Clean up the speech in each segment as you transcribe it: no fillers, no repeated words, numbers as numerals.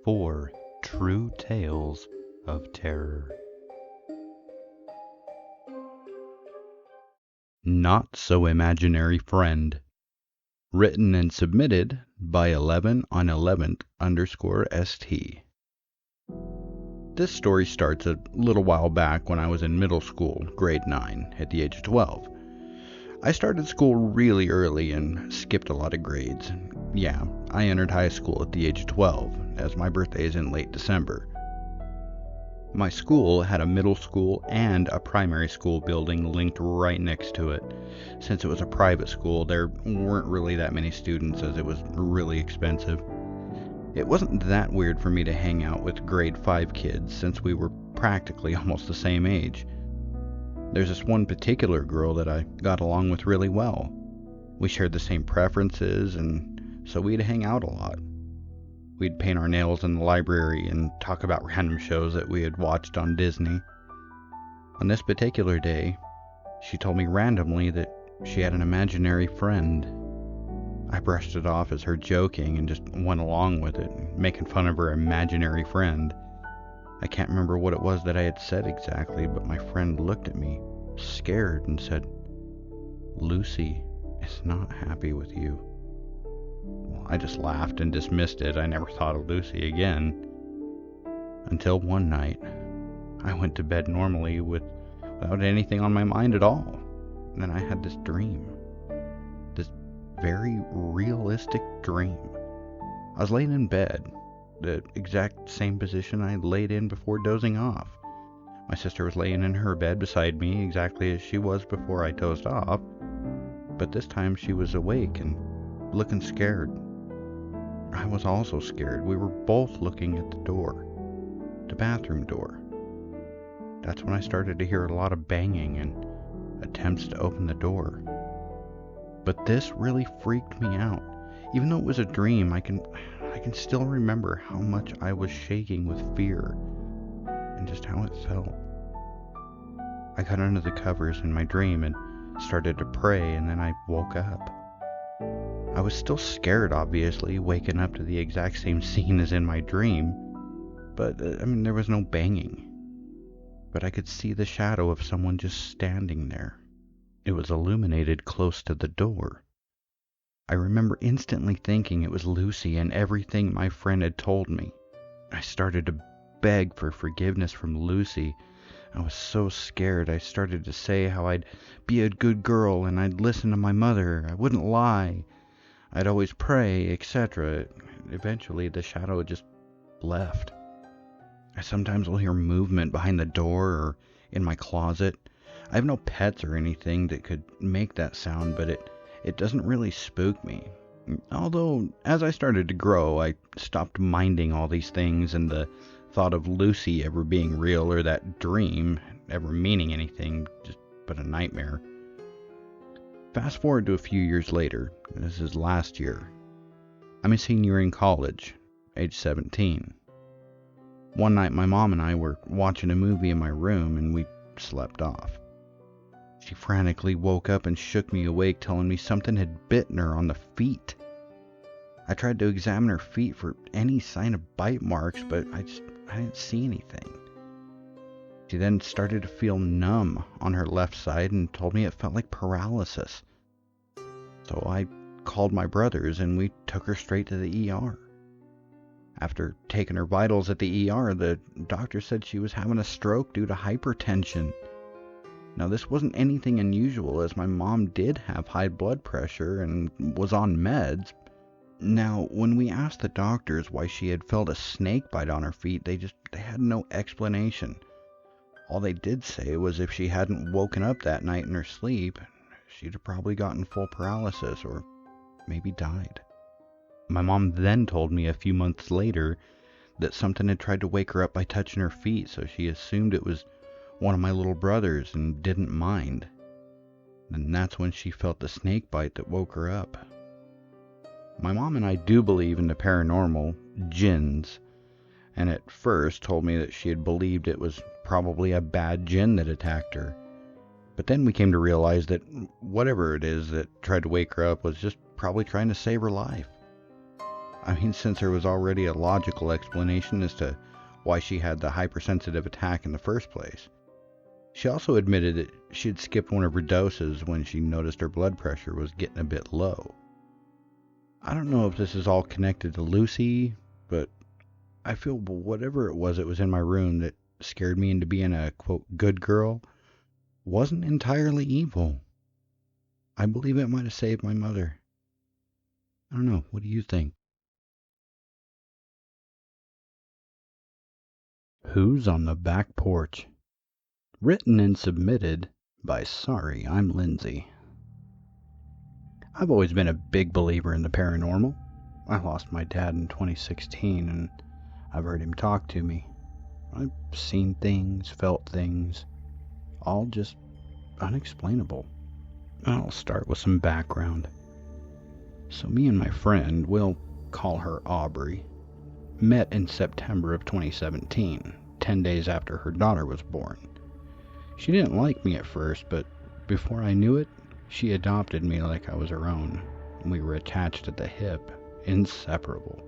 4 True Tales of Terror. Not So Imaginary Friend. Written and submitted by 11on11th_ST. This story starts a little while back when I was in middle school, grade 9, at the age of 12. I started school really early and skipped a lot of grades. Yeah, I entered high school at the age of 12, as my birthday is in late December. My school had a middle school and a primary school building linked right next to it. Since it was a private school, there weren't really that many students as it was really expensive. It wasn't that weird for me to hang out with grade 5 kids since we were practically almost the same age. There's this one particular girl that I got along with really well. We shared the same preferences, and so we'd hang out a lot. We'd paint our nails in the library and talk about random shows that we had watched on Disney. On this particular day, she told me randomly that she had an imaginary friend. I brushed it off as her joking and just went along with it, making fun of her imaginary friend. I can't remember what it was that I had said exactly, but my friend looked at me, scared, and said, "Lucy is not happy with you." Well, I just laughed and dismissed it. I never thought of Lucy again. Until one night, I went to bed normally without anything on my mind at all. And then I had this dream. This very realistic dream. I was laying in bed, the exact same position I laid in before dozing off. My sister was laying in her bed beside me exactly as she was before I dozed off, but this time she was awake and looking scared. I was also scared. We were both looking at the door, the bathroom door. That's when I started to hear a lot of banging and attempts to open the door. But this really freaked me out. Even though it was a dream, I can still remember how much I was shaking with fear and just how it felt. I got under the covers in my dream and started to pray, and then I woke up. I was still scared, obviously, waking up to the exact same scene as in my dream, but there was no banging. But I could see the shadow of someone just standing there. It was illuminated close to the door. I remember instantly thinking it was Lucy and everything my friend had told me. I started to beg for forgiveness from Lucy. I was so scared. I started to say how I'd be a good girl and I'd listen to my mother. I wouldn't lie. I'd always pray, etc. Eventually, the shadow just left. I sometimes will hear movement behind the door or in my closet. I have no pets or anything that could make that sound, but it doesn't really spook me. Although, as I started to grow, I stopped minding all these things, and the thought of Lucy ever being real or that dream ever meaning anything just but a nightmare. Fast forward to a few years later. This is last year. I'm a senior in college, age 17. One night my mom and I were watching a movie in my room and we slept off. She frantically woke up and shook me awake, telling me something had bitten her on the feet. I tried to examine her feet for any sign of bite marks, but I didn't see anything. She then started to feel numb on her left side and told me it felt like paralysis. So I called my brothers and we took her straight to the ER. After taking her vitals at the ER, the doctor said she was having a stroke due to hypertension. Now, this wasn't anything unusual, as my mom did have high blood pressure and was on meds. Now, when we asked the doctors why she had felt a snake bite on her feet, they had no explanation. All they did say was if she hadn't woken up that night in her sleep, she'd have probably gotten full paralysis or maybe died. My mom then told me a few months later that something had tried to wake her up by touching her feet, so she assumed it was one of my little brothers and didn't mind. And that's when she felt the snake bite that woke her up. My mom and I do believe in the paranormal, jinns, and at first told me that she had believed it was probably a bad jinn that attacked her. But then we came to realize that whatever it is that tried to wake her up was just probably trying to save her life. I mean, since there was already a logical explanation as to why she had the hypersensitive attack in the first place. She also admitted that she had skipped one of her doses when she noticed her blood pressure was getting a bit low. I don't know if this is all connected to Lucy, but I feel whatever it was in my room that scared me into being a, quote, good girl wasn't entirely evil. I believe it might have saved my mother. I don't know. What do you think? Who's on the Back Porch? Written and submitted by SorryImLyndsay. I've always been a big believer in the paranormal. I lost my dad in 2016, and I've heard him talk to me. I've seen things, felt things, all just unexplainable. I'll start with some background. So me and my friend, we'll call her Aubrey, met in September of 2017, 10 days after her daughter was born. She didn't like me at first, but before I knew it, she adopted me like I was her own. We were attached at the hip, inseparable.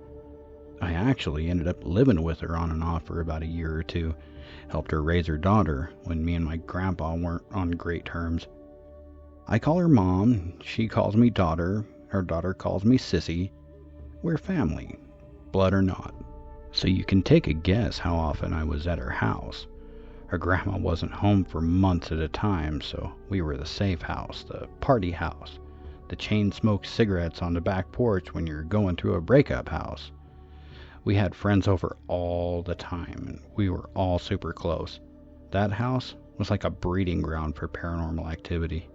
I actually ended up living with her on and off for about a year or two, helped her raise her daughter when me and my grandpa weren't on great terms. I call her mom, she calls me daughter, her daughter calls me sissy. We're family, blood or not. So you can take a guess how often I was at her house. Her grandma wasn't home for months at a time, so we were the safe house, the party house, the chain-smoked cigarettes on the back porch when you're going through a breakup house. We had friends over all the time, and we were all super close. That house was like a breeding ground for paranormal activity.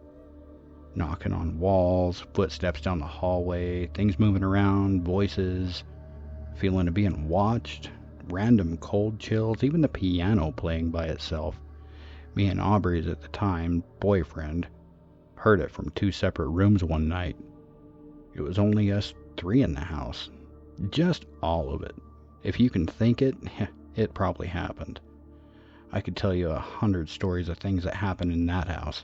Knocking on walls, footsteps down the hallway, things moving around, voices, feeling of being watched, random cold chills, even the piano playing by itself. Me and Aubrey's at the time boyfriend heard it from 2 separate rooms one night. It was only us 3 in the house. Just all of it. If you can think it, it probably happened. I could tell you 100 stories of things that happened in that house.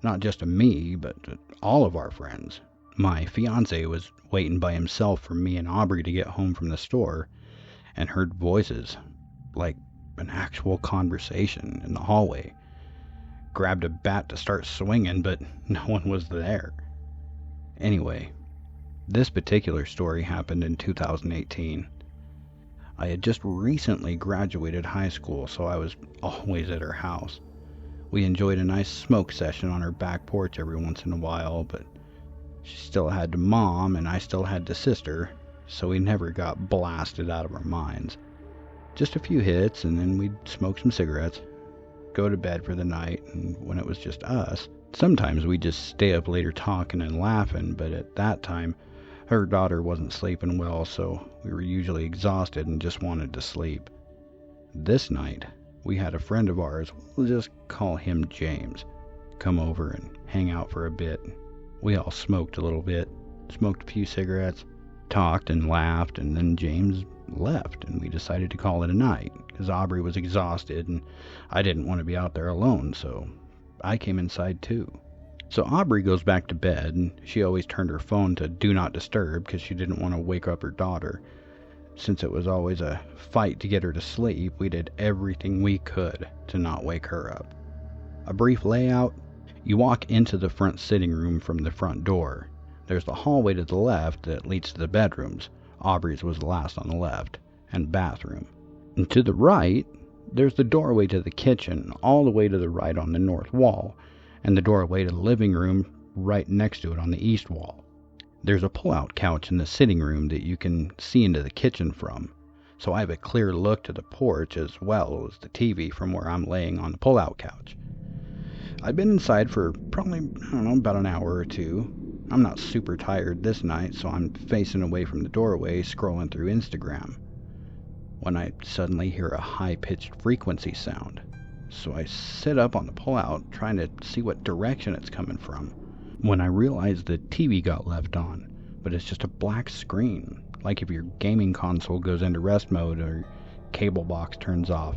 Not just to me, but to all of our friends. My fiancé was waiting by himself for me and Aubrey to get home from the store, and heard voices, like an actual conversation in the hallway. Grabbed a bat to start swinging, but no one was there. Anyway, this particular story happened in 2018. I had just recently graduated high school, so I was always at her house. We enjoyed a nice smoke session on her back porch every once in a while, but she still had to mom and I still had to sister, so we never got blasted out of our minds. Just a few hits, and then we'd smoke some cigarettes, go to bed for the night, and when it was just us, sometimes we'd just stay up later talking and laughing, but at that time, her daughter wasn't sleeping well, so we were usually exhausted and just wanted to sleep. This night, we had a friend of ours, we'll just call him James, come over and hang out for a bit. We all smoked a little bit, smoked a few cigarettes, talked and laughed, and then James left, and we decided to call it a night, because Aubrey was exhausted, and I didn't want to be out there alone, so I came inside too. So Aubrey goes back to bed, and she always turned her phone to Do Not Disturb, because she didn't want to wake up her daughter. Since it was always a fight to get her to sleep, we did everything we could to not wake her up. A brief layout: you walk into the front sitting room from the front door. There's the hallway to the left that leads to the bedrooms. Aubrey's was the last on the left, and bathroom. And to the right, there's the doorway to the kitchen, all the way to the right on the north wall, and the doorway to the living room right next to it on the east wall. There's a pull-out couch in the sitting room that you can see into the kitchen from, so I have a clear look to the porch as well as the TV from where I'm laying on the pull-out couch. I've been inside for probably, about an hour or two. I'm not super tired this night, so I'm facing away from the doorway, scrolling through Instagram, when I suddenly hear a high-pitched frequency sound. So I sit up on the pull-out, trying to see what direction it's coming from, when I realize the TV got left on, but it's just a black screen, like if your gaming console goes into rest mode or cable box turns off.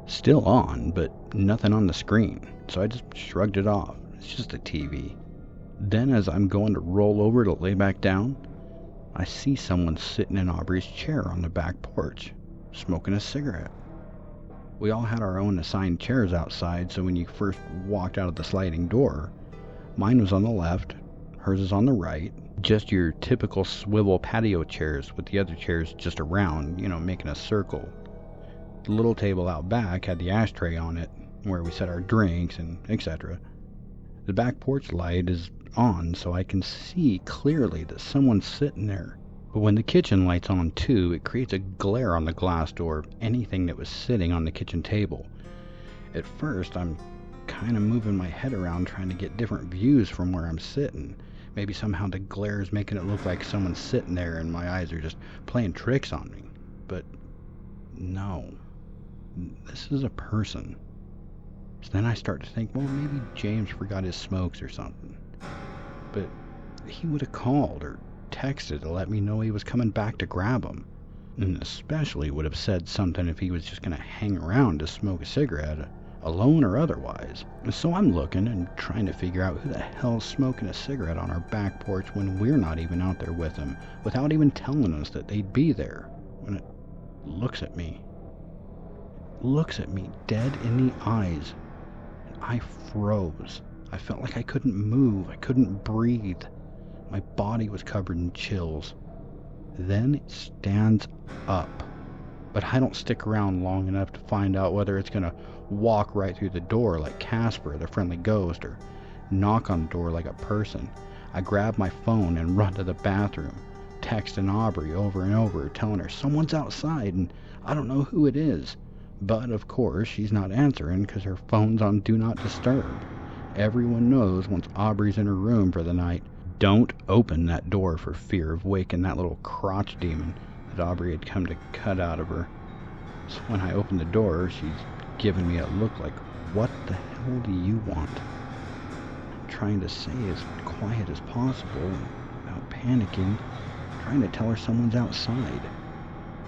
Still on, but nothing on the screen, so I just shrugged it off. It's just a TV. Then as I'm going to roll over to lay back down, I see someone sitting in Aubrey's chair on the back porch, smoking a cigarette. We all had our own assigned chairs outside, so when you first walked out of the sliding door, mine was on the left, hers is on the right, just your typical swivel patio chairs with the other chairs just around, making a circle. The little table out back had the ashtray on it, where we set our drinks and etc. The back porch light is on, so I can see clearly that someone's sitting there. But when the kitchen light's on too, it creates a glare on the glass door of anything that was sitting on the kitchen table. At first, I'm kind of moving my head around trying to get different views from where I'm sitting. Maybe somehow the glare is making it look like someone's sitting there and my eyes are just playing tricks on me. But no, this is a person. So then I start to think, well, maybe James forgot his smokes or something. But he would have called or texted to let me know he was coming back to grab them. And especially would have said something if he was just going to hang around to smoke a cigarette, alone or otherwise. So I'm looking and trying to figure out who the hell's smoking a cigarette on our back porch when we're not even out there with him, without even telling us that they'd be there. When it looks at me dead in the eyes, and I froze. I felt like I couldn't move, I couldn't breathe. My body was covered in chills. Then it stands up. But I don't stick around long enough to find out whether it's going to walk right through the door like Casper, the friendly ghost, or knock on the door like a person. I grab my phone and run to the bathroom, texting Aubrey over and over, telling her someone's outside and I don't know who it is. But, of course, she's not answering because her phone's on Do Not Disturb. Everyone knows once Aubrey's in her room for the night, don't open that door for fear of waking that little crotch demon that Aubrey had come to cut out of her. So when I open the door, she's giving me a look like, what the hell do you want? I'm trying to say as quiet as possible, without panicking, trying to tell her someone's outside.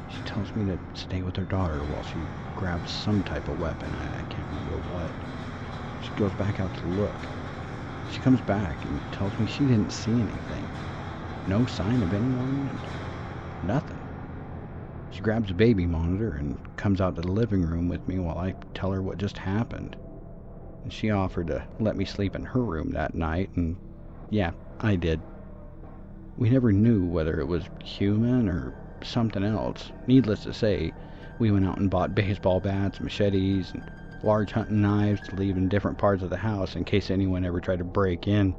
She tells me to stay with her daughter while she grabs some type of weapon. I can't remember what. She goes back out to look. She comes back and tells me she didn't see anything. No sign of anyone. Nothing. She grabs a baby monitor and comes out to the living room with me while I tell her what just happened. And she offered to let me sleep in her room that night, and yeah, I did. We never knew whether it was human or something else. Needless to say, we went out and bought baseball bats, machetes, and large hunting knives to leave in different parts of the house in case anyone ever tried to break in.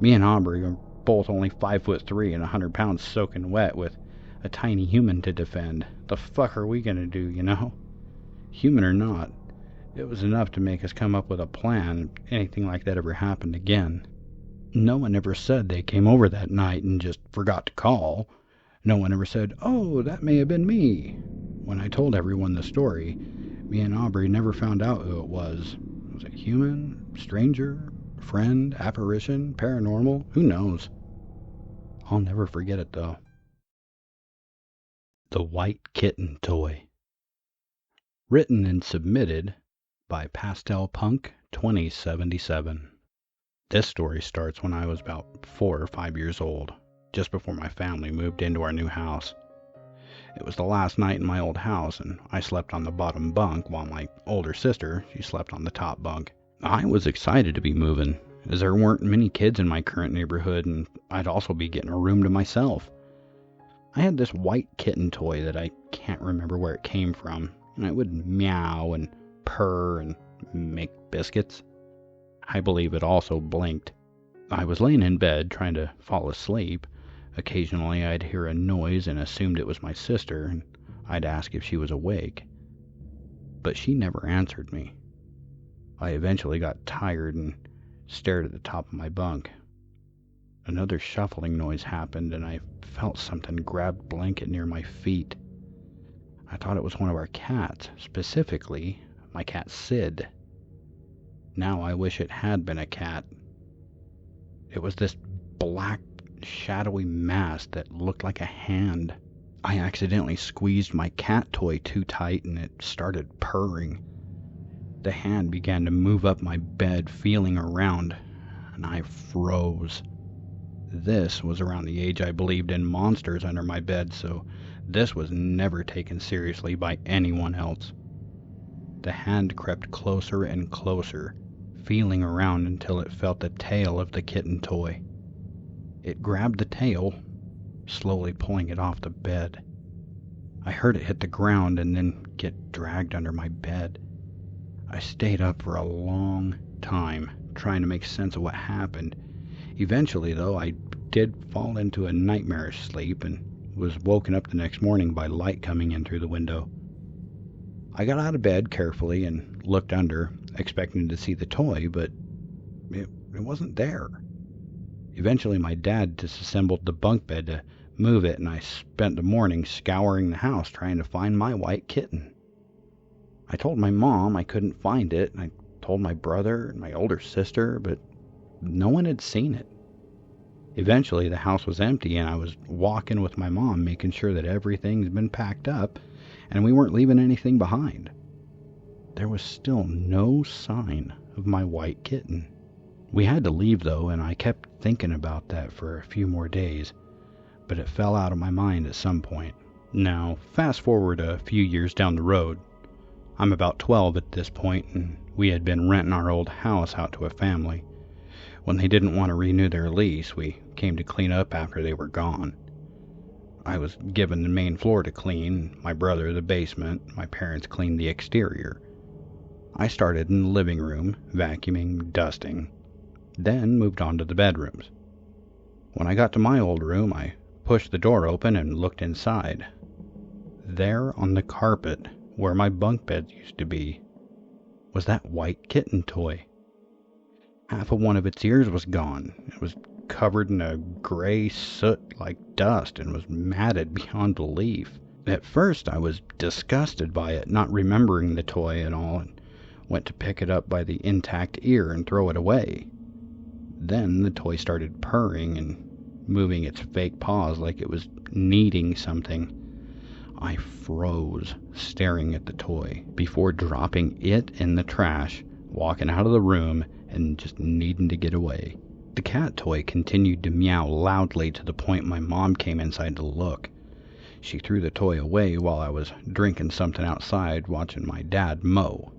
Me and Aubrey are both only 5'3" and 100 pounds soaking wet with a tiny human to defend. The fuck are we gonna do, Human or not, it was enough to make us come up with a plan if anything like that ever happened again. No one ever said they came over that night and just forgot to call. No one ever said, oh, that may have been me. When I told everyone the story, me and Aubrey never found out who it was. Was it human, stranger, friend, apparition, paranormal? Who knows? I'll never forget it, though. The White Kitten Toy. Written and submitted by Pastel Punk 2077. This story starts when I was about 4 or 5 years old, just before my family moved into our new house. It was the last night in my old house, and I slept on the bottom bunk while my older sister, she slept on the top bunk. I was excited to be moving, as there weren't many kids in my current neighborhood, and I'd also be getting a room to myself. I had this white kitten toy that I can't remember where it came from, and it would meow and purr and make biscuits. I believe it also blinked. I was laying in bed trying to fall asleep. Occasionally I'd hear a noise and assumed it was my sister, and I'd ask if she was awake. But she never answered me. I eventually got tired and stared at the top of my bunk. Another shuffling noise happened, and I felt something grab the blanket near my feet. I thought it was one of our cats, specifically my cat Sid. Now I wish it had been a cat. It was this black, shadowy mass that looked like a hand. I accidentally squeezed my cat toy too tight and it started purring. The hand began to move up my bed, feeling around, and I froze. This was around the age I believed in monsters under my bed, so this was never taken seriously by anyone else. The hand crept closer and closer, feeling around until it felt the tail of the kitten toy. It grabbed the tail, slowly pulling it off the bed. I heard it hit the ground and then get dragged under my bed. I stayed up for a long time, trying to make sense of what happened. Eventually, though, I did fall into a nightmarish sleep and was woken up the next morning by light coming in through the window. I got out of bed carefully and looked under, expecting to see the toy, but it wasn't there. Eventually, my dad disassembled the bunk bed to move it, and I spent the morning scouring the house trying to find my white kitten. I told my mom I couldn't find it, and I told my brother and my older sister, but no one had seen it. Eventually, the house was empty, and I was walking with my mom, making sure that everything's been packed up, and we weren't leaving anything behind. There was still no sign of my white kitten. We had to leave, though, and I kept thinking about that for a few more days, but it fell out of my mind at some point. Now, fast forward a few years down the road. I'm about 12 at this point, and we had been renting our old house out to a family. When they didn't want to renew their lease, we came to clean up after they were gone. I was given the main floor to clean, my brother the basement, my parents cleaned the exterior. I started in the living room, vacuuming, dusting, then moved on to the bedrooms. When I got to my old room, I pushed the door open and looked inside. There on the carpet, where my bunk bed used to be, was that white kitten toy. Half of one of its ears was gone. It was covered in a gray soot like dust and was matted beyond belief. At first I was disgusted by it, not remembering the toy at all, and went to pick it up by the intact ear and throw it away. Then the toy started purring and moving its fake paws like it was needing something. I froze, staring at the toy, before dropping it in the trash, walking out of the room, and just needing to get away. The cat toy continued to meow loudly to the point my mom came inside to look. She threw the toy away while I was drinking something outside watching my dad mow.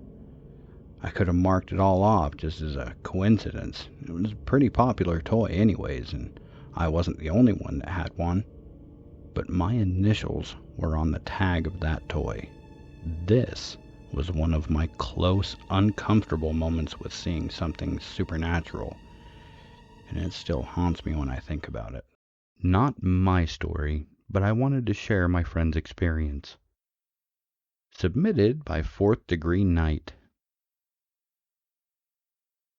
I could have marked it all off just as a coincidence. It was a pretty popular toy anyways, and I wasn't the only one that had one. But my initials were on the tag of that toy. This was one of my close, uncomfortable moments with seeing something supernatural, and it still haunts me when I think about it. Not my story, but I wanted to share my friend's experience. Submitted by 4th Degree Night.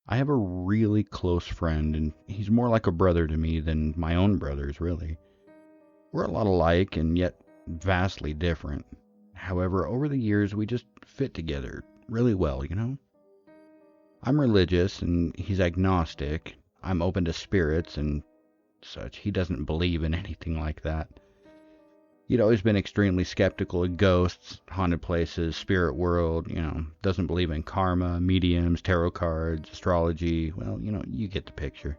I have a really close friend, and he's more like a brother to me than my own brothers, really. We're a lot alike, and yet vastly different. However, over the years, we just fit together really well, you know? I'm religious, and he's agnostic. I'm open to spirits and such. He doesn't believe in anything like that. He'd always been extremely skeptical of ghosts, haunted places, spirit world, doesn't believe in karma, mediums, tarot cards, astrology. Well, you get the picture.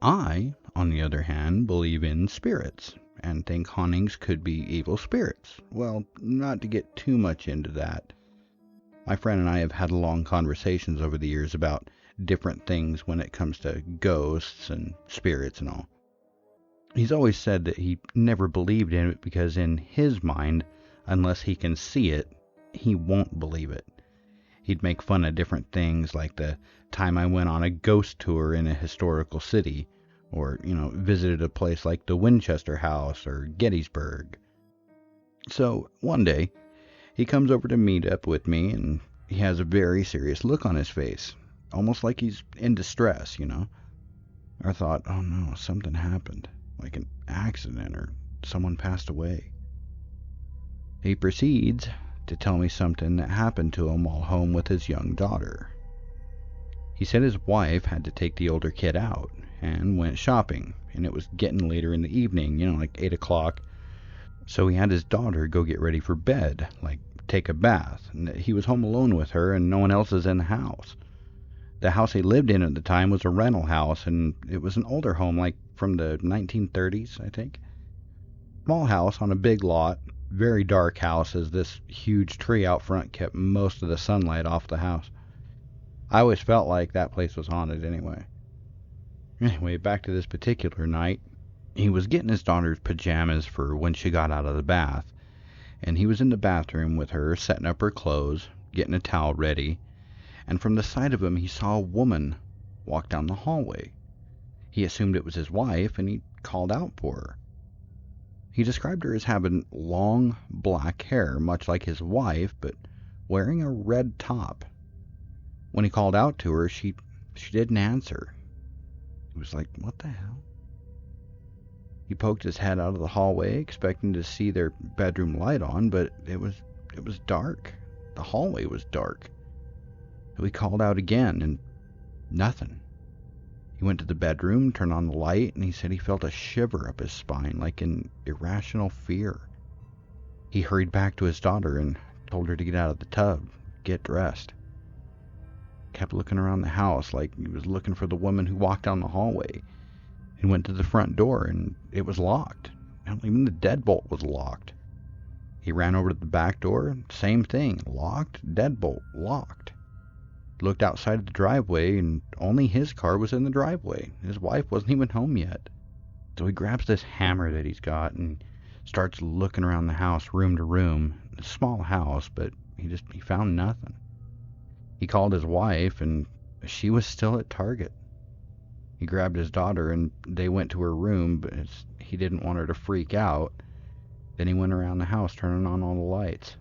I, on the other hand, believe in spirits and think hauntings could be evil spirits. Well, not to get too much into that. My friend and I have had long conversations over the years about different things when it comes to ghosts and spirits and all. He's always said that he never believed in it because in his mind, unless he can see it, he won't believe it. He'd make fun of different things like the time I went on a ghost tour in a historical city, or, visited a place like the Winchester House or Gettysburg. So, one day, he comes over to meet up with me, and he has a very serious look on his face, almost like he's in distress, I thought, oh no, something happened, like an accident or someone passed away. He proceeds to tell me something that happened to him while home with his young daughter. He said his wife had to take the older kid out and went shopping, and it was getting later in the evening, like 8 o'clock, so he had his daughter go get ready for bed, like take a bath, and he was home alone with her and no one else is in the house. The house he lived in at the time was a rental house, and it was an older home, like from the 1930s, I think. Small house on a big lot, very dark house, as this huge tree out front kept most of the sunlight off the house. I always felt like that place was haunted anyway. Anyway, back to this particular night. He was getting his daughter's pajamas for when she got out of the bath, and he was in the bathroom with her, setting up her clothes, getting a towel ready, and from the side of him he saw a woman walk down the hallway. He assumed it was his wife, and he called out for her. He described her as having long black hair, much like his wife, but wearing a red top. When he called out to her, she didn't answer. He was like, what the hell? He poked his head out of the hallway, expecting to see their bedroom light on, but it was dark. The hallway was dark. So he called out again, and nothing. He went to the bedroom, turned on the light, and he said he felt a shiver up his spine, like an irrational fear. He hurried back to his daughter and told her to get out of the tub, get dressed. Kept looking around the house like he was looking for the woman who walked down the hallway. He went to the front door, and it was locked. Even the deadbolt was locked. He ran over to the back door, same thing, locked, deadbolt, locked. Looked outside of the driveway, and only his car was in the driveway. His wife wasn't even home yet. So he grabs this hammer that he's got and starts looking around the house, room to room. A small house, but he found nothing. He called his wife, and she was still at Target. He grabbed his daughter, and they went to her room, but he didn't want her to freak out. Then he went around the house, turning on all the lights.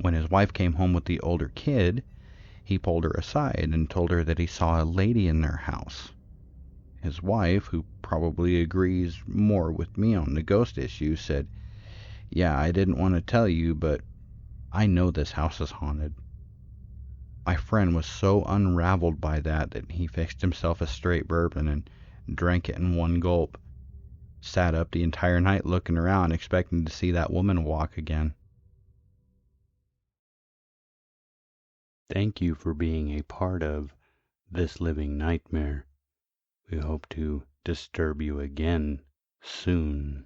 When his wife came home with the older kid, he pulled her aside and told her that he saw a lady in their house. His wife, who probably agrees more with me on the ghost issue, said, "Yeah, I didn't want to tell you, but I know this house is haunted." My friend was so unraveled by that he fixed himself a straight bourbon and drank it in one gulp. Sat up the entire night looking around, expecting to see that woman walk again. Thank you for being a part of this living nightmare. We hope to disturb you again soon.